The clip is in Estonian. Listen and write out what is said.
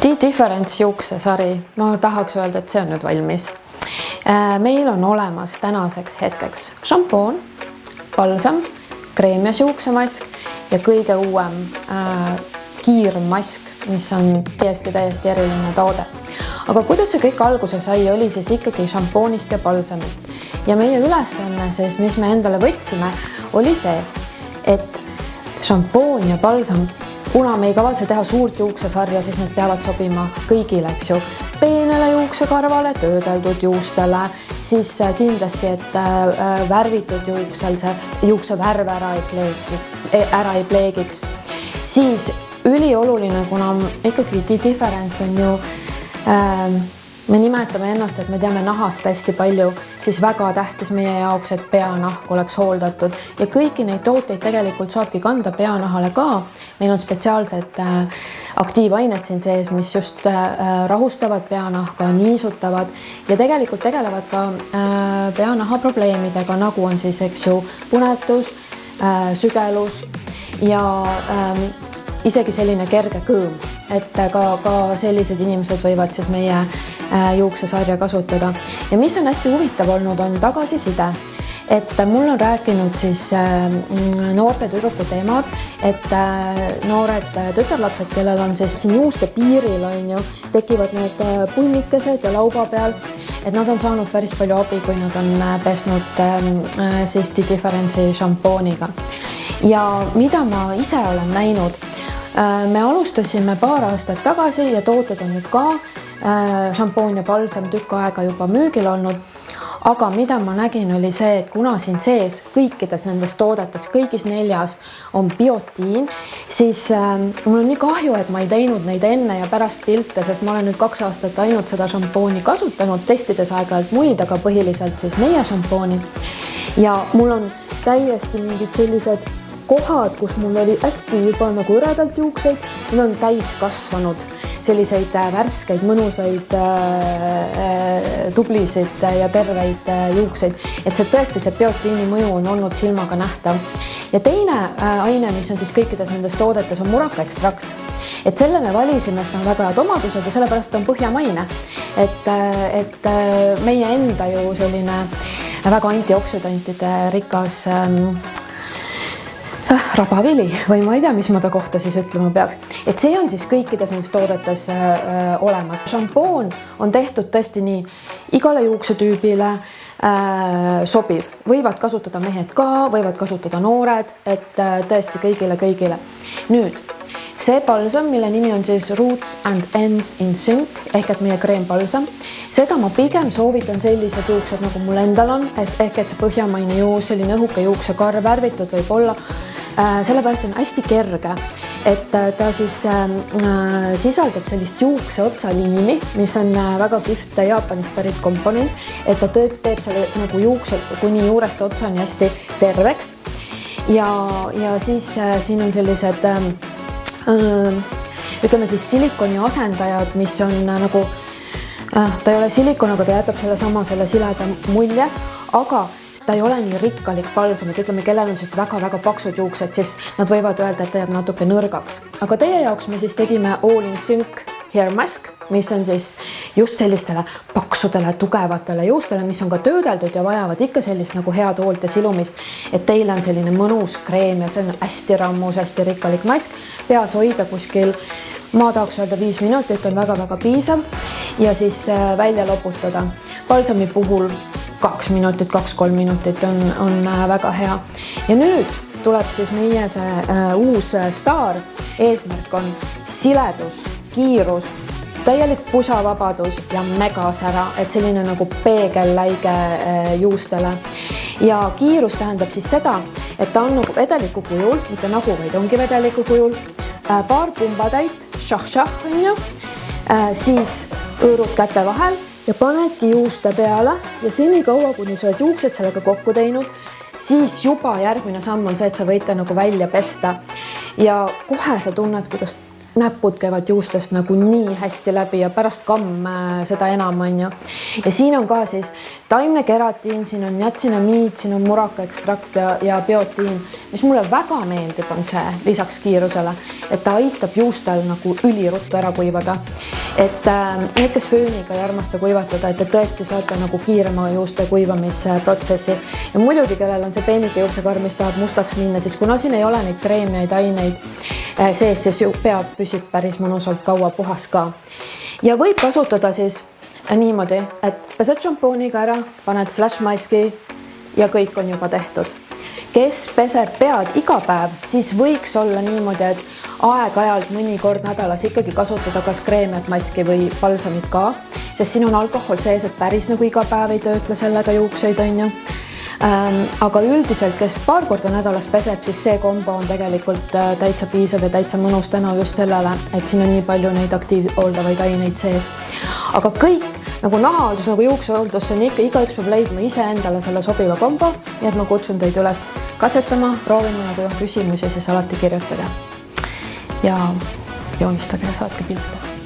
Difference juuksesari, ma tahaks öelda, et see on nüüd valmis. Meil on olemas tänaseks hetkeks šampoon, balsam, kreemias juuksemask ja kõige uuem kiirmask, mis on täiesti eriline toode. Aga kuidas see kõik alguse sai, oli siis ikkagi šampoonist ja balsamist. Ja meie ülesanne siis, mis me endale võtsime, oli see, et šampoon ja balsam, kuna me ei kavatse teha suurt juuksesarja, siis need peavad sobima kõigile, eks ju. Peenele juuksekarvale, töödeldud juustele, siis kindlasti, et värvitud juuksel see juukse värv ära ei pleegiks. Siis ülioluline, kuna ikkagi Difference on ju, me nimetame ennast, et me teame nahast hästi palju, siis väga tähtis meie jaoks, et peanahk oleks hooldatud ja kõiki neid tooteid tegelikult saabki kanda peanahale ka. Meil on spetsiaalsed aktiivained siin sees, mis just rahustavad peanahka, niisutavad ja tegelikult tegelevad ka peanaha probleemidega, nagu on siis, eks ju, punetus, sügelus ja isegi selline kerge kõõm, et ka sellised inimesed võivad siis meie juuksesarja kasutada. Ja mis on hästi huvitav olnud, on tagasiside, et mul on rääkinud siis noorte tüdrukute emad, et noored tütarlapsed, kellel on siis siin juuste piiril on ju, tekivad need punnikesed ja lauba peal, et nad on saanud päris palju abi, kui nad on pesnud siis Difference'i šampooniga. Ja mida ma ise olen näinud, me alustasime paar aastat tagasi ja tooted on nüüd ka šampoon ja balsam tükk aega juba müügil olnud. Aga mida ma nägin oli see, et kuna siin sees kõikides nendes toodetes, kõigis 4 on biotiin, siis mul on nii kahju, et ma ei teinud neid enne ja pärast pilte, sest ma olen nüüd 2 aastat ainult seda šampooni kasutanud, testides aeg-ajalt muid, aga põhiliselt siis meie šampooni. Ja mul on täiesti mingid sellised kohad, kus mul oli hästi juba nagu õredalt juukseid, need on täis kasvanud, selliseid värskeid, mõnusaid, tublisid ja terveid juukseid, et see tõesti see biotiini mõju on olnud silmaga nähtav. Ja teine aine, mis on siis kõikides nendes toodetes, on muraka ekstrakt. Et selle me valisime, sest on väga head omadused ja sellepärast on põhjamaine. Et meie enda ju selline väga antioksidantide rikas rabavili või ma ei tea, mis ma ta kohta siis ütlema peaks. Et see on siis kõikides nendes toodetes olemas. Šampoon on tehtud tõesti nii igale juuksetüübile sobiv. Võivad kasutada mehed ka, võivad kasutada noored, et tõesti kõigile. Nüüd, see balsam, mille nimi on siis Roots and Ends in Sync, ehk et meie kreembalsam, seda ma pigem soovitan sellised juuksed, nagu mul endal on, et ehk et see põhjamaine juus, selline õhuke juuksekarv värvitud võib olla, sellepärast on hästi kerge, et ta siis sisaldab sellist juukse otsaliimi, mis on väga kihvt Jaapanist pärit komponent, et ta teeb selle nagu juukse kuni juurest otsani hästi terveks ja siis siin on sellised ütleme siis silikoni asendajad, mis on nagu, ta ei ole silikon, aga ta jätab selle sileda mulje, aga ta ei ole nii rikkalik balsam, et ütleme, kellel on väga paksud juuksed, siis nad võivad öelda, et ta jääb natuke nõrgaks. Aga teie jaoks me siis tegime All in Sync Hair Mask, mis on siis just sellistele paksudele, tugevatele juustele, mis on ka töödeldud ja vajavad ikka sellist nagu head hoolt ja silumist, et teile on selline mõnus kreem ja see on hästi rammus, hästi rikkalik mask, peas hoida kuskil, ma tahaks öelda 5 minutit on väga piisav ja siis välja loputada. Balsami puhul 2 minutit, 2-3 minutit on väga hea. Ja nüüd tuleb siis meie see uus staar. Eesmärk on siledus, kiirus, täielik pusavabadus ja megasära, et selline nagu peegelläige juustele. Ja kiirus tähendab siis seda, et ta on nagu vedeliku kujul, mitte nagu, vaid ongi vedeliku kujul. Paar pumbatäit, šah-šah on ju, siis õõrud käte vahel ja panedki juuste peale ja senikaua, kuni sa oled juuksed sellega kokku teinud, siis juba järgmine samm on see, et sa võite nagu välja pesta ja kohe sa tunned, kuidas näpud käivad juustest nagu nii hästi läbi ja pärast kamm seda enam, on ju. Ja siin on ka siis taimne keratiin, siin on niacinamid, siin on muraka ekstrakt ja biotiin. Mis mulle väga meeldib, on see lisaks kiirusele, et ta aitab juustel nagu üliruttu ära kuivada. Et need, kes fööniga ei armasta kuivatada, et te tõesti saate nagu kiirema juuste kuivamisprotsessi. Ja muidugi, kellel on see peenike juuksekarm, mis tahab mustaks minna, siis kuna siin ei ole neid kreemiaid aineid sees, siis pea püsib päris mõnusalt kaua puhas ka. Ja võib kasutada siis niimoodi, et pesed šampooniga ära, paned flashmaski ja kõik on juba tehtud. Kes peseb pead iga päev, siis võiks olla niimoodi, et aeg-ajalt mõni kord nädalas ikkagi kasutada kas kreemiat, maski või balsamit ka, sest siin on alkohol sees, et päris nagu iga päev ei töötle sellega juukseid, on ju. Aga üldiselt, kes paar korda nädalas peseb, siis see kombo on tegelikult täitsa piisav ja täitsa mõnus tänu just sellele, et siin on nii palju neid aktiivhooldavaid aineid sees. Aga kõik nagu nahahooldus, nagu juuksehooldus, on ikka igaüks peab leidma ise endale selle sobiva kombo, nii et ma kutsun teid üles katsetama, proovima, nagu on küsimusi, siis alati kirjutage ja joonistage ja saatke pilte.